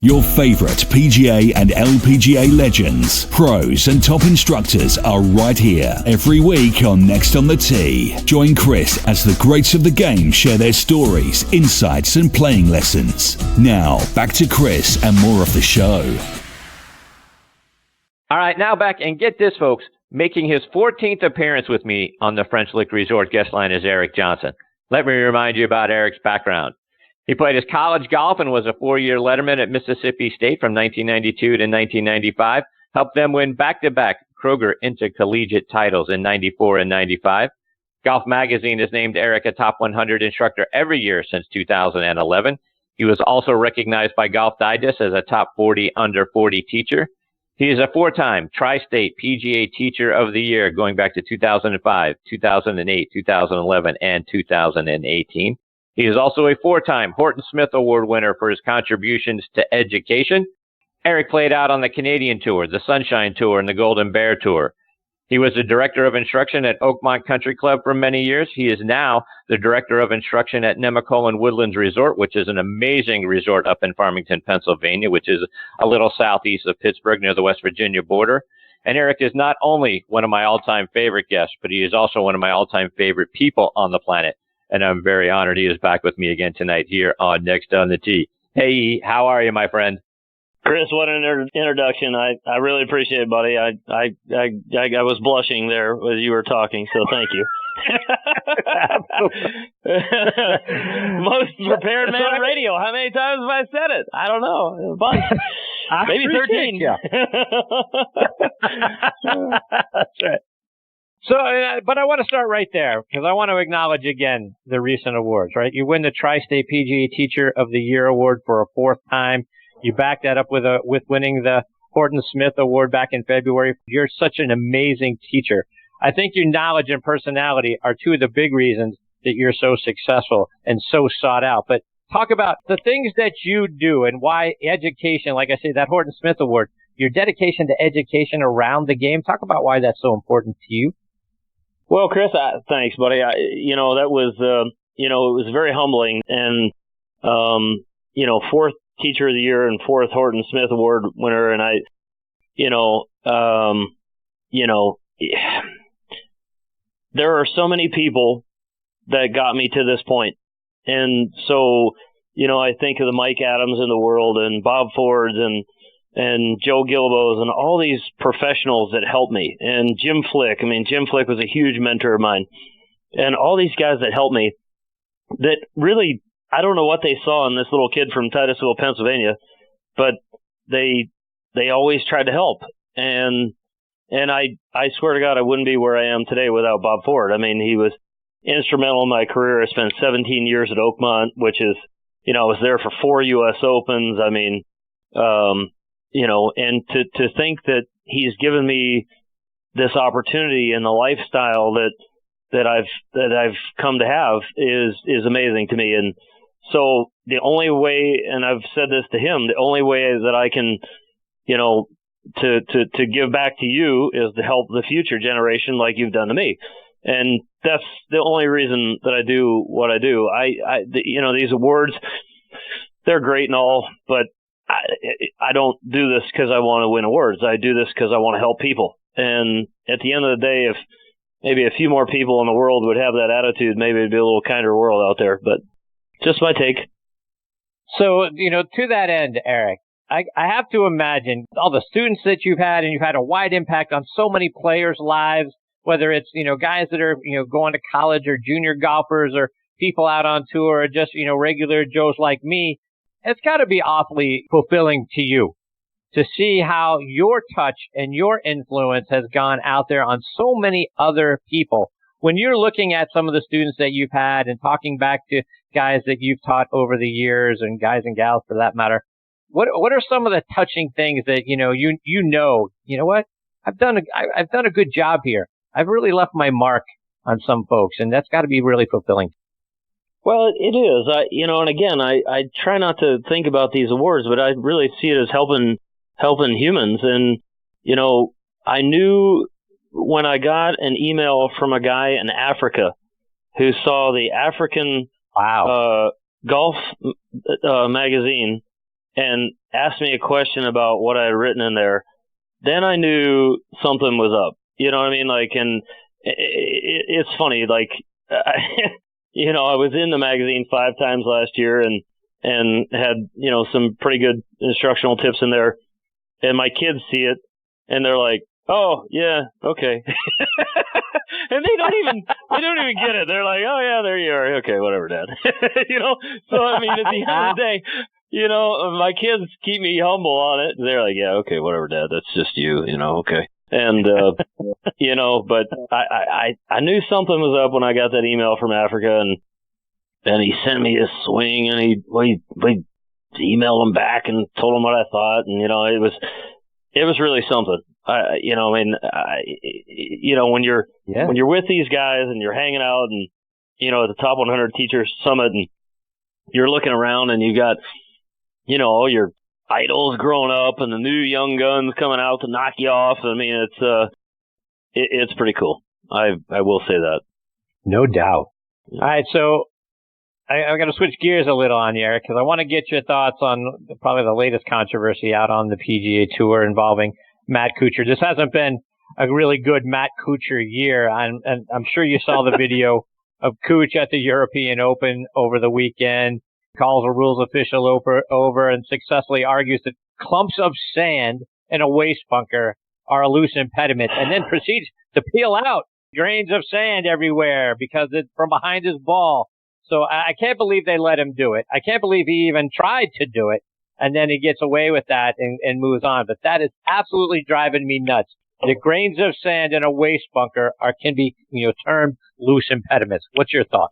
Your favorite PGA and LPGA legends, pros and top instructors are right here every week on Next on the Tee. Join Chris as the greats of the game share their stories, insights and playing lessons. Now, back to Chris and more of the show. All right, now back, and get this, folks. Making his 14th appearance with me on the French Lick Resort guest line is Eric Johnson. Let me remind you about Eric's background. He played his college golf and was a 4-year letterman at Mississippi State from 1992 to 1995. Helped them win back-to-back Kroger intercollegiate titles in 94 and 95. Golf Magazine has named Eric a top 100 instructor every year since 2011. He was also recognized by Golf Digest as a top 40 under 40 teacher. He is a 4-time Tri-State PGA Teacher of the Year going back to 2005, 2008, 2011, and 2018. He is also a 4-time Horton Smith Award winner for his contributions to education. Eric played out on the Canadian Tour, the Sunshine Tour, and the Golden Bear Tour. He was the Director of Instruction at Oakmont Country Club for many years. He is now the Director of Instruction at Nemacolin Woodlands Resort, which is an amazing resort up in Farmington, Pennsylvania, which is a little southeast of Pittsburgh near the West Virginia border. And Eric is not only one of my all-time favorite guests, but he is also one of my all-time favorite people on the planet. And I'm very honored he is back with me again tonight here on Next on the Tee. Hey, how are you, my friend? Chris, what an introduction. I really appreciate it, buddy. I was blushing there as you were talking, so thank you. Most prepared man on radio. How many times have I said it? I don't know. A bunch. Maybe 13. Yeah. That's right. So, but I want to start right there because I want to acknowledge again the recent awards, right? You win the Tri-State PGA Teacher of the Year award for a 4th time. You back that up with winning the Horton Smith Award back in February. You're such an amazing teacher. I think your knowledge and personality are two of the big reasons that you're so successful and so sought out. But talk about the things that you do and why education, like I say, that Horton Smith Award, your dedication to education around the game. Talk about why that's so important to you. Well, Chris, thanks, buddy. That was, it was very humbling. And, 4th Teacher of the Year and 4th Horton Smith Award winner. And there are so many people that got me to this point. And so, I think of the Mike Adams in the world and Bob Fords and Joe Gilbo's and all these professionals that helped me. And Jim Flick. I mean, Jim Flick was a huge mentor of mine. And all these guys that helped me that really, I don't know what they saw in this little kid from Titusville, Pennsylvania, but they always tried to help. And I swear to God, I wouldn't be where I am today without Bob Ford. I mean, he was instrumental in my career. I spent 17 years at Oakmont, which is, I was there for 4 U.S. Opens. I mean, and to think that he's given me this opportunity and the lifestyle that I've come to have is amazing to me. And so the only way, and I've said this to him, the only way that I can, to give back to you is to help the future generation like you've done to me. And that's the only reason that I do what I do. These awards, they're great and all, but I don't do this because I want to win awards. I do this because I want to help people. And at the end of the day, if maybe a few more people in the world would have that attitude, maybe it'd be a little kinder world out there. But just my take. So, to that end, Eric, I have to imagine all the students that you've had, and you've had a wide impact on so many players' lives, whether it's, guys that are, going to college or junior golfers or people out on tour or just, regular Joes like me. It's got to be awfully fulfilling to you to see how your touch and your influence has gone out there on so many other people. When you're looking at some of the students that you've had and talking back to guys that you've taught over the years and guys and gals for that matter, what are some of the touching things that, you know what? I've done a good job here. I've really left my mark on some folks, and that's got to be really fulfilling. Well, it is. And again, I try not to think about these awards, but I really see it as helping humans. And, I knew when I got an email from a guy in Africa who saw the African golf magazine and asked me a question about what I had written in there, then I knew something was up. You know what I mean? Like, and it's funny, like, I was in the magazine 5 times last year and had, some pretty good instructional tips in there. And my kids see it and they're like, oh, yeah, okay. And they don't even get it. They're like, oh, yeah, there you are. Okay, whatever, Dad. So, I mean, at the end of the day, my kids keep me humble on it. They're like, yeah, okay, whatever, Dad. That's just you, okay. And, but I knew something was up when I got that email from Africa, and he sent me this swing, and we emailed him back and told him what I thought, and, it was really something. When you're with these guys and you're hanging out and, at the Top 100 Teachers Summit, and you're looking around and you got, all your idols growing up and the new young guns coming out to knock you off. I mean, it's pretty cool. I will say that. No doubt. All right, so I'm going to switch gears a little on you, Eric, because I want to get your thoughts on probably the latest controversy out on the PGA Tour involving Matt Kuchar. This hasn't been a really good Matt Kuchar year, and I'm sure you saw the video of Kuch at the European Open over the weekend, calls a rules official over and successfully argues that clumps of sand in a waste bunker are a loose impediment, and then proceeds to peel out grains of sand everywhere because it's from behind his ball. So I can't believe they let him do it. I can't believe he even tried to do it, and then he gets away with that and moves on. But that is absolutely driving me nuts. The grains of sand in a waste bunker can be termed loose impediments. What's your thought?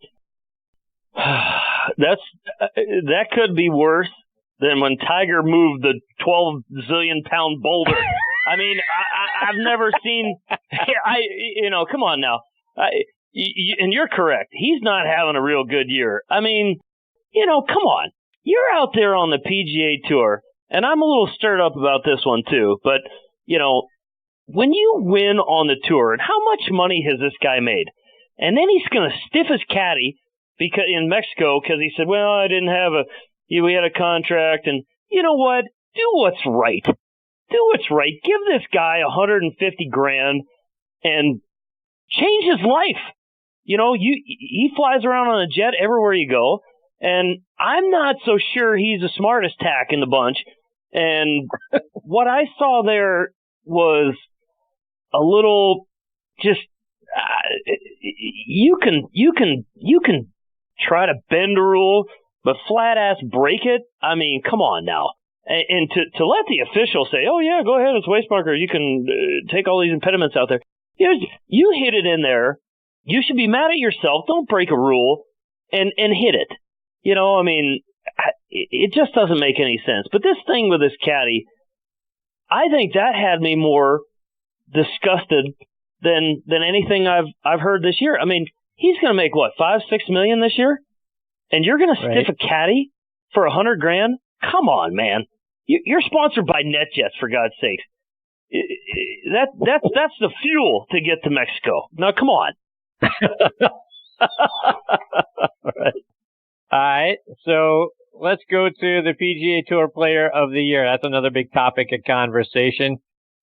That could be worse than when Tiger moved the 12 zillion pound boulder. I mean, I've never seen. Come on now. And you're correct. He's not having a real good year. I mean, come on. You're out there on the PGA Tour, and I'm a little stirred up about this one too. But when you win on the tour, and how much money has this guy made? And then he's going to stiff his caddy because in Mexico because he said, well, I didn't have we had a contract. And you know what? Do what's right. Do what's right. Give this guy $150,000 and change his life. He flies around on a jet everywhere you go. And I'm not so sure he's the smartest tack in the bunch. And what I saw there was a little just you can try to bend a rule, but flat ass break it. I mean, come on now. And to let the official say, oh yeah, go ahead, it's waste bunker. You can take all these impediments out there. You hit it in there. You should be mad at yourself. Don't break a rule and hit it. I mean, it just doesn't make any sense. But this thing with this caddy, I think that had me more disgusted than anything I've heard this year. I mean, he's going to make what, $5-6 million this year, and you're going to stiff a caddy for $100,000? Come on, man! You're sponsored by NetJets, for God's sake. That's the fuel to get to Mexico. Now, come on. All right. So let's go to the PGA Tour Player of the Year. That's another big topic of conversation.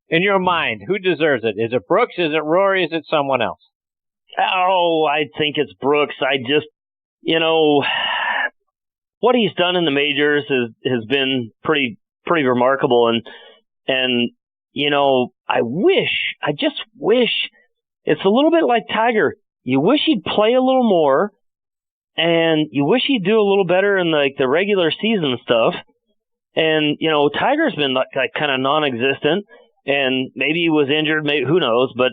In your mind, who deserves it? Is it Brooks? Is it Rory? Is it someone else? Oh, I think it's Brooks. I just, what he's done in the majors has been pretty remarkable. And I just wish it's a little bit like Tiger. You wish he'd play a little more, and you wish he'd do a little better in the regular season stuff. And, Tiger's been kind of non-existent. And maybe he was injured, maybe who knows, but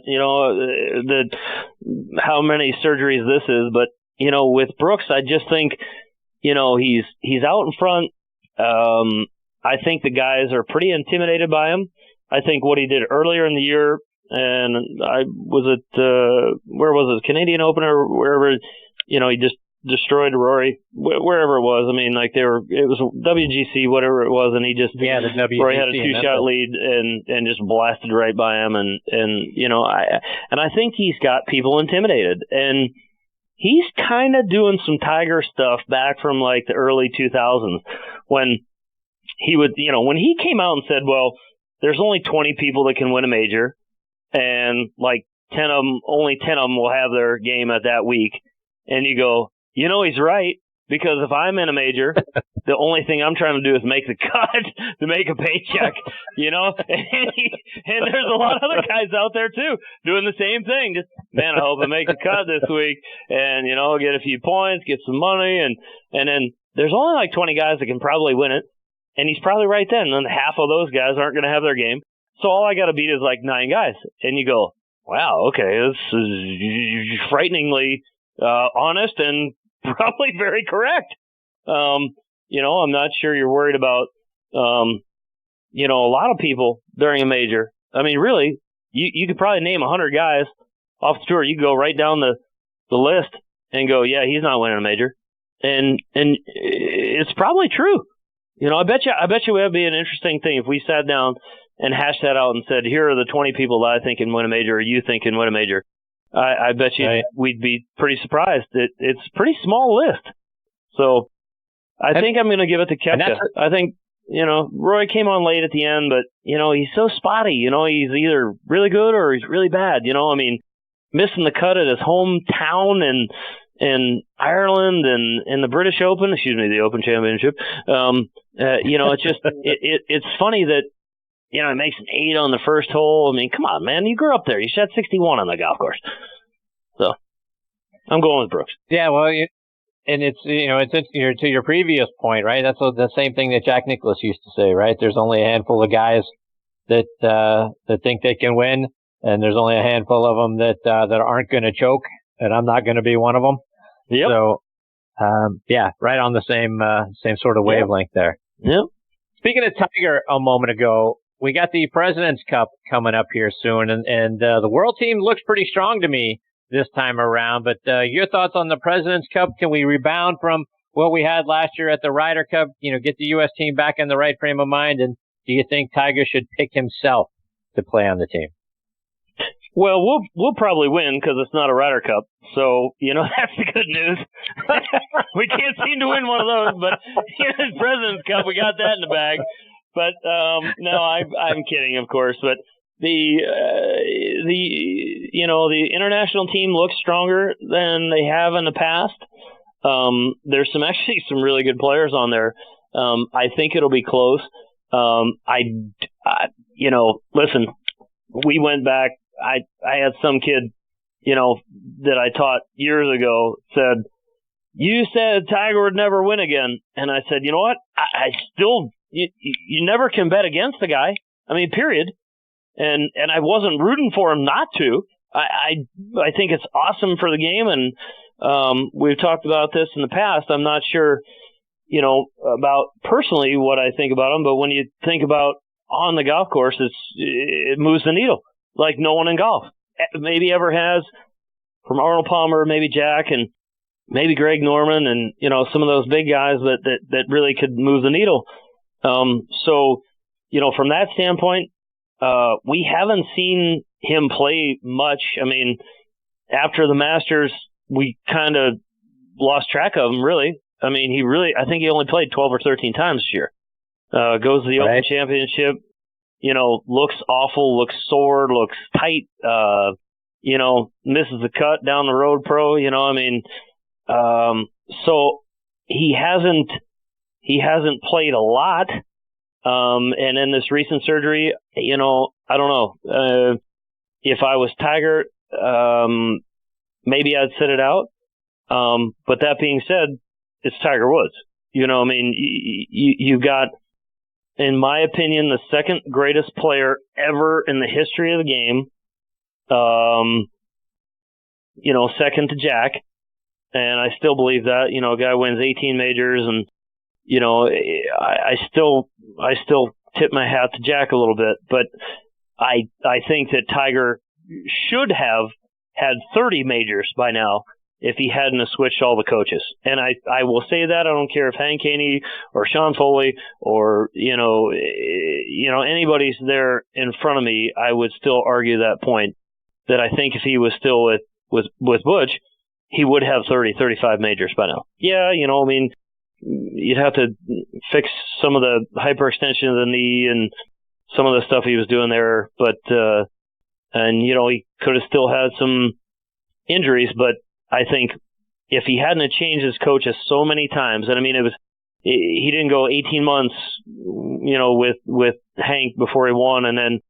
how many surgeries this is. But with Brooks, I just think he's out in front. I think the guys are pretty intimidated by him. I think what he did earlier in the year, and I was at where was it, Canadian Open or wherever, he just destroyed Rory, wherever it was. I mean, it was WGC, whatever it was, and he just, the WGC, Rory had a 2-shot lead and just blasted right by him, and I think he's got people intimidated, and he's kind of doing some Tiger stuff back from the early 2000s when he would, when he came out and said, well, there's only 20 people that can win a major, and like only 10 of them will have their game at that week. And you go, he's right, because if I'm in a major, the only thing I'm trying to do is make the cut to make a paycheck, and there's a lot of other guys out there too doing the same thing. Just, man, I hope I make the cut this week and, get a few points, get some money. And then there's only like 20 guys that can probably win it. And he's probably right then. And then half of those guys aren't going to have their game. So all I got to beat is like 9 guys. And you go, wow, okay, this is frighteningly honest and probably very correct. I'm not sure you're worried about, a lot of people during a major. I mean, really, you could probably name 100 guys off the tour. You could go right down the list and go, yeah, he's not winning a major. And it's probably true. I bet you it would be an interesting thing if we sat down and hashed that out and said, here are the 20 people that I think can win a major or you think can win a major. I bet you we'd be pretty surprised. It's a pretty small list. So I think I'm going to give it to Koepka. I think, Roy came on late at the end, but, he's so spotty. He's either really good or he's really bad. Missing the cut at his hometown and Ireland and the British Open, the Open Championship. It's just, it's funny that, it makes an 8 on the first hole. I mean, come on, man. You grew up there. You shot 61 on the golf course. So I'm going with Brooks. Yeah, well, and it's, to your previous point, right? That's the same thing that Jack Nicklaus used to say, right? There's only a handful of guys that think they can win, and there's only a handful of them that aren't going to choke, and I'm not going to be one of them. Yep. So, right on the same sort of wavelength there. Yep. Speaking of Tiger a moment ago, we got the President's Cup coming up here soon, and the world team looks pretty strong to me this time around. But your thoughts on the President's Cup? Can we rebound from what we had last year at the Ryder Cup? Get the U.S. team back in the right frame of mind? And do you think Tiger should pick himself to play on the team? Well, we'll probably win because it's not a Ryder Cup. So, that's the good news. We can't seem to win one of those, but the President's Cup, we got that in the bag. But no, I'm kidding, of course. But the international team looks stronger than they have in the past. There's actually some really good players on there. I think it'll be close. Listen, we went back. I had some kid, that I taught years ago said, you said Tiger would never win again. And I said, you know what? I still, you never can bet against the guy. I mean, period. And I wasn't rooting for him not to. I think it's awesome for the game. And, we've talked about this in the past. I'm not sure, about personally what I think about him, but when you think about on the golf course, it moves the needle like no one in golf maybe ever has, from Arnold Palmer, maybe Jack, and maybe Greg Norman, and some of those big guys that really could move the needle. So from that standpoint, we haven't seen him play much. I mean, after the Masters, we kind of lost track of him, really. I mean, I think he only played 12 or 13 times this year. Goes to the Open Championship, looks awful, looks sore, looks tight, misses the cut down the road pro, so he hasn't played a lot. And in this recent surgery, I don't know, if I was Tiger, maybe I'd sit it out. But that being said, it's Tiger Woods. You've got, in my opinion, the second greatest player ever in the history of the game. Second to Jack. And I still believe that, a guy wins 18 majors, and, I still tip my hat to Jack a little bit, but I think that Tiger should have had 30 majors by now if he hadn't have switched all the coaches. And I will say that I don't care if Hank Haney or Sean Foley or, anybody's there in front of me, I would still argue that point, that I think if he was still with Butch, he would have 30, 35 majors by now. Yeah, you'd have to fix some of the hyperextension of the knee and some of the stuff he was doing there. But, and, he could have still had some injuries, but I think if he hadn't changed his coaches so many times, and I mean, he didn't go 18 months, with Hank before he won, and then,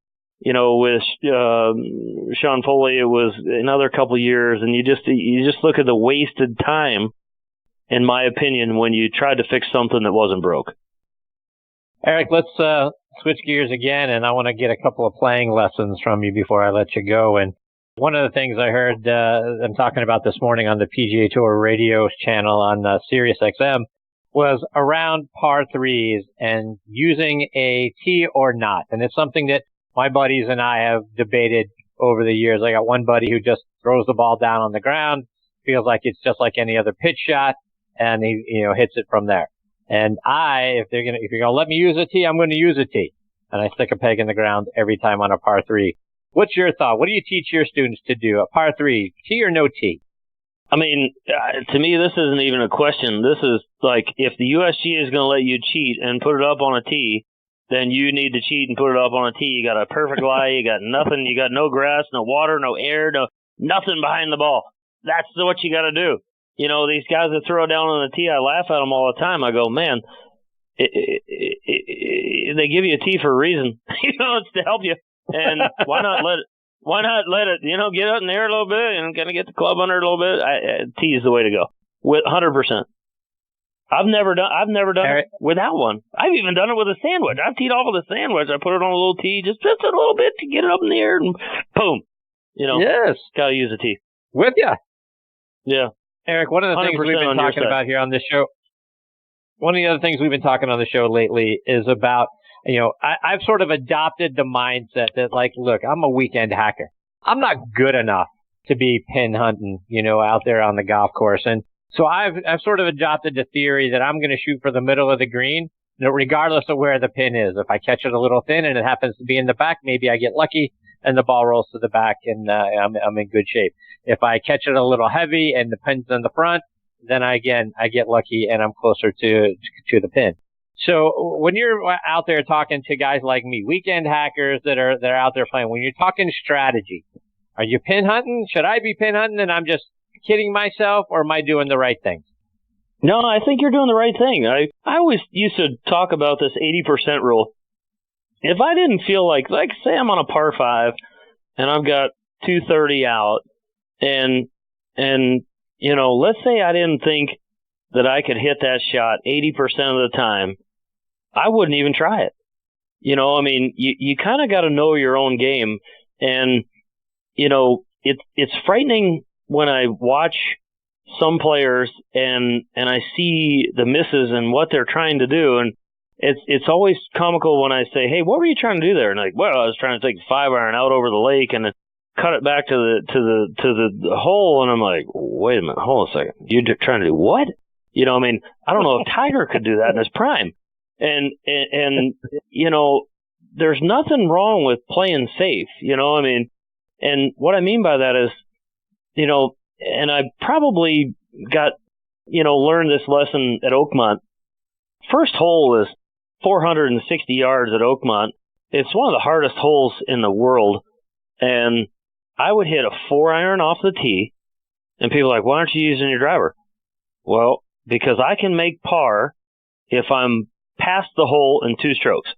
with Sean Foley, it was another couple of years, and you just look at the wasted time, in my opinion, when you tried to fix something that wasn't broke. Eric, let's switch gears again, and I want to get a couple of playing lessons from you before I let you go. And one of the things I heard them talking about this morning on the PGA Tour radio channel on Sirius XM was around par threes and using a tee or not. And it's something that my buddies and I have debated over the years. I got one buddy who just throws the ball down on the ground, feels like it's just like any other pitch shot, and he hits it from there. And if you're gonna let me use a tee, I'm going to use a tee, and I stick a peg in the ground every time on a par three. What's your thought? What do you teach your students to do? A par three, tee or no tee? I mean, to me, this isn't even a question. This is like, if the USG is going to let you cheat and put it up on a tee, then you need to cheat and put it up on a tee. You got a perfect lie. You got nothing. You got no grass, no water, no air, nothing behind the ball. That's what you got to do. These guys that throw down on the tee, I laugh at them all the time. I go, man, they give you a tee for a reason. It's to help you. And why not let it, get out in the air a little bit and kind of get the club under it a little bit. Tee is the way to go. With 100%. I've never done it without one. I've even done it with a sandwich. I've teed off with a sandwich. I put it on a little tee, just a little bit to get it up in the air, and boom. Yes. Got to use a tee. With ya. Yeah. Eric, one of the things we've been talking about here on this show, one of the other things we've been talking on the show lately is about, I've sort of adopted the mindset that, like, look, I'm a weekend hacker. I'm not good enough to be pin hunting, out there on the golf course. And so I've sort of adopted the theory that I'm going to shoot for the middle of the green, regardless of where the pin is. If I catch it a little thin and it happens to be in the back, maybe I get lucky and the ball rolls to the back and I'm in good shape. If I catch it a little heavy and the pin's in the front, then I get lucky and I'm closer to the pin. So when you're out there talking to guys like me, weekend hackers that are out there playing, when you're talking strategy, are you pin hunting? Should I be pin hunting and I'm just kidding myself, or am I doing the right thing? No, I think you're doing the right thing. I always used to talk about this 80% rule. If I didn't feel like say I'm on a par 5 and I've got 230 out and let's say I didn't think that I could hit that shot 80% of the time, I wouldn't even try it. You kind of got to know your own game. And, it's frightening when I watch some players and I see the misses and what they're trying to do. And it's always comical when I say, hey, what were you trying to do there? And I was trying to take a 5-iron out over the lake and then cut it back to the hole. And I'm like, wait a minute, hold on a second. You're trying to do what? I don't know if Tiger could do that in his prime. And there's nothing wrong with playing safe, and what I mean by that is, and I probably got, learned this lesson at Oakmont. First hole is 460 yards at Oakmont. It's one of the hardest holes in the world. And I would hit a 4-iron off the tee, and people are like, why aren't you using your driver? Well, because I can make par if I'm past the hole in 2 strokes.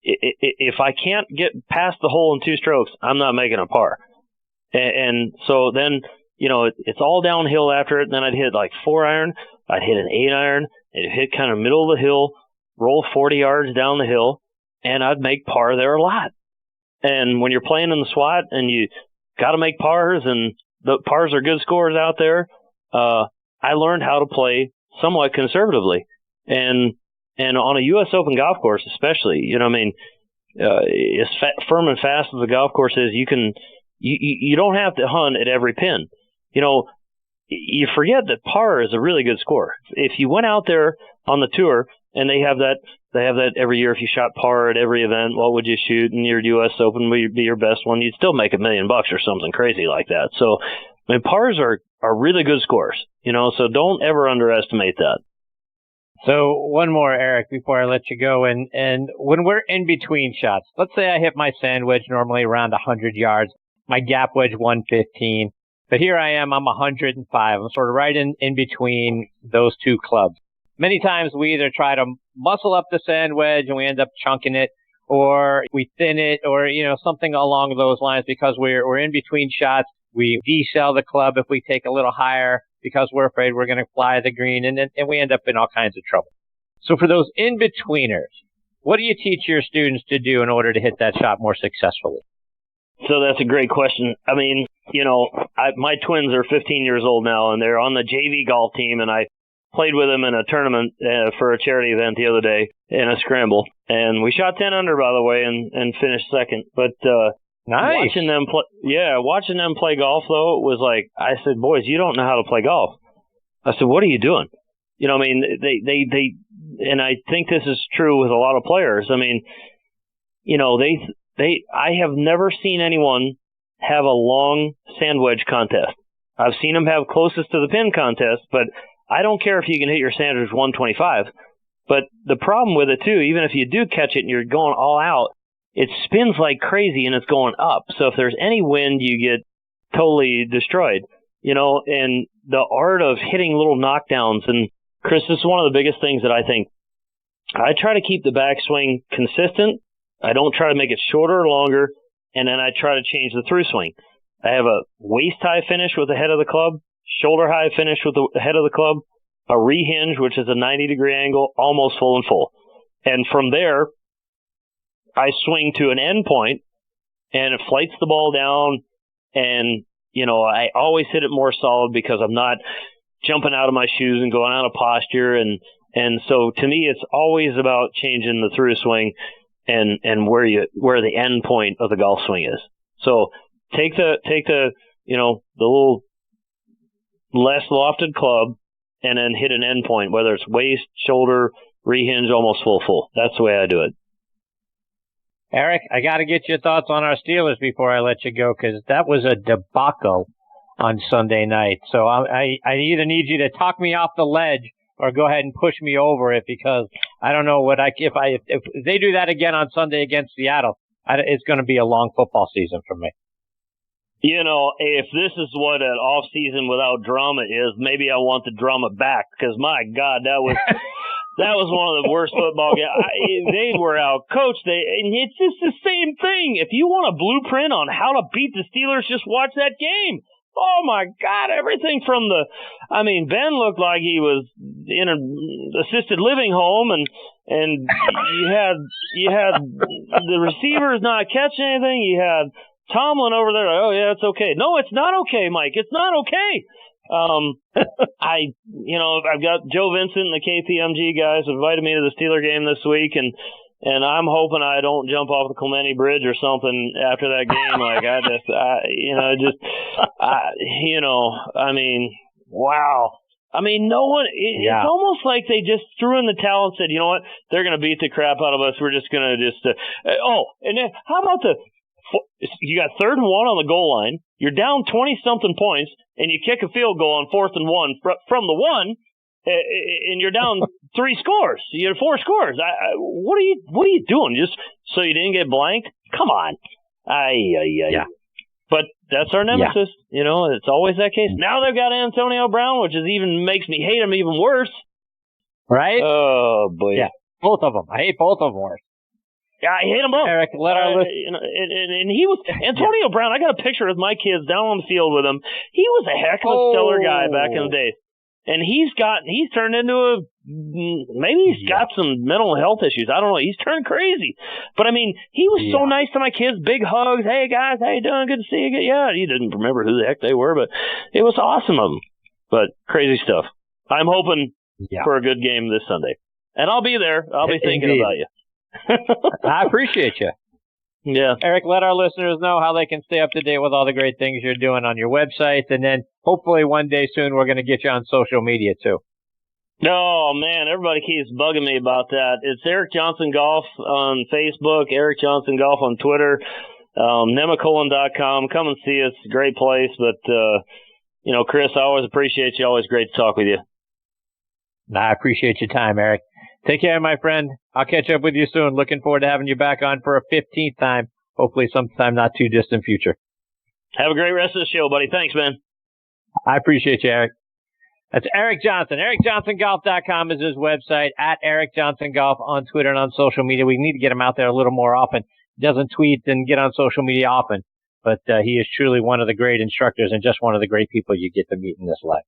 If I can't get past the hole in 2 strokes, I'm not making a par. And so then, it's all downhill after it. And then I'd hit like 4-iron. I'd hit an 8-iron. It'd hit kind of middle of the hill, roll 40 yards down the hill, and I'd make par there a lot. And when you're playing in the SWAT and you got to make pars, and the pars are good scores out there, I learned how to play somewhat conservatively. And on a U.S. Open golf course, especially, as firm and fast as the golf course is, you don't have to hunt at every pin. You forget that par is a really good score. If you went out there on the tour and they have that every year, if you shot par at every event, what would you shoot? And your U.S. Open would be your best one. You'd still make $1 million or something crazy like that. So, pars are really good scores, so don't ever underestimate that. So one more, Eric, before I let you go. And when we're in between shots, let's say I hit my sand wedge normally around 100 yards, my gap wedge 115. But here I am, I'm 105. I'm sort of right in between those two clubs. Many times we either try to muscle up the sand wedge and we end up chunking it, or we thin it, or, something along those lines because we're in between shots. We decel the club if we take a little higher because we're afraid we're going to fly the green, and we end up in all kinds of trouble. So for those in-betweeners, what do you teach your students to do in order to hit that shot more successfully? So that's a great question. I mean, my twins are 15 years old now, and they're on the JV golf team, and I played with them in a tournament for a charity event the other day in a scramble. And we shot 10 under, by the way, and finished second. But nice. Watching them play golf, though, it was like, I said, boys, you don't know how to play golf. I said, what are you doing? They and I think this is true with a lot of players. I mean, I have never seen anyone have a long sand wedge contest. I've seen them have closest to the pin contest, but I don't care if you can hit your sand wedge 125. But the problem with it, too, even if you do catch it and you're going all out, it spins like crazy and it's going up. So if there's any wind, you get totally destroyed, and the art of hitting little knockdowns. And Chris, this is one of the biggest things that I think. I try to keep the backswing consistent. I don't try to make it shorter or longer. And then I try to change the through swing. I have a waist high finish with the head of the club, shoulder high finish with the head of the club, a rehinge, which is a 90-degree angle, almost full and full. And from there, I swing to an end point, and it flights the ball down, and, I always hit it more solid because I'm not jumping out of my shoes and going out of posture. And so to me, it's always about changing the through swing and where the end point of the golf swing is. So take the little less lofted club and then hit an end point, whether it's waist, shoulder, rehinge, almost full. That's the way I do it. Eric, I got to get your thoughts on our Steelers before I let you go, because that was a debacle on Sunday night. So I either need you to talk me off the ledge or go ahead and push me over it, because I don't know if they do that again on Sunday against Seattle, it's going to be a long football season for me. If this is what an off season without drama is, maybe I want the drama back, because my God, that was one of the worst football games. They were out coached. And it's just the same thing. If you want a blueprint on how to beat the Steelers, just watch that game. Oh my God, everything from Ben looked like he was in an assisted living home, and you had the receivers not catching anything. You had Tomlin over there, oh yeah, it's okay. No, it's not okay, Mike. It's not okay. I've got Joe Vincent and the KPMG guys invited me to the Steeler game this week, and I'm hoping I don't jump off the Clemente Bridge or something after that game. Wow. I mean, no one. It's almost like they just threw in the towel and said, you know what, they're going to beat the crap out of us. We're just going to and then how about you got 3rd and 1 on the goal line. You're down 20-something points, and you kick a field goal on 4th and 1 from the 1, and you're down 3 scores. You had 4 scores. What are you doing? Just so you didn't get blanked? Come on. Yeah. But that's our nemesis. Yeah. It's always that case. Now they've got Antonio Brown, which makes me hate him even worse. Right? Oh boy. Yeah. Both of them. I hate both of them worse. Yeah, I hate them both. Eric, and he was Antonio Brown. I got a picture with my kids down on the field with him. He was a heck of a stellar guy back in the day, and he's turned into maybe he's got some mental health issues. I don't know. He's turned crazy, but I mean, he was so nice to my kids. Big hugs. Hey guys, how you doing? Good to see you. Yeah, he didn't remember who the heck they were, but it was awesome of him. But crazy stuff. I'm hoping for a good game this Sunday, and I'll be there. I'll be thinking about you. I appreciate you. Yeah. Eric, let our listeners know how they can stay up to date with all the great things you're doing on your website, and then hopefully one day soon we're going to get you on social media too. Oh, man, everybody keeps bugging me about that. It's Eric Johnson Golf on Facebook, Eric Johnson Golf on Twitter, nemacolin.com. Come and see us. Great place. But, Chris, I always appreciate you. Always great to talk with you. I appreciate your time, Eric. Take care, my friend. I'll catch up with you soon. Looking forward to having you back on for a 15th time, hopefully sometime not too distant future. Have a great rest of the show, buddy. Thanks, man. I appreciate you, Eric. That's Eric Johnson. EricJohnsonGolf.com is his website. At Eric Johnson Golf on Twitter and on social media. We need to get him out there a little more often. He doesn't tweet and get on social media often, but he is truly one of the great instructors and just one of the great people you get to meet in this life.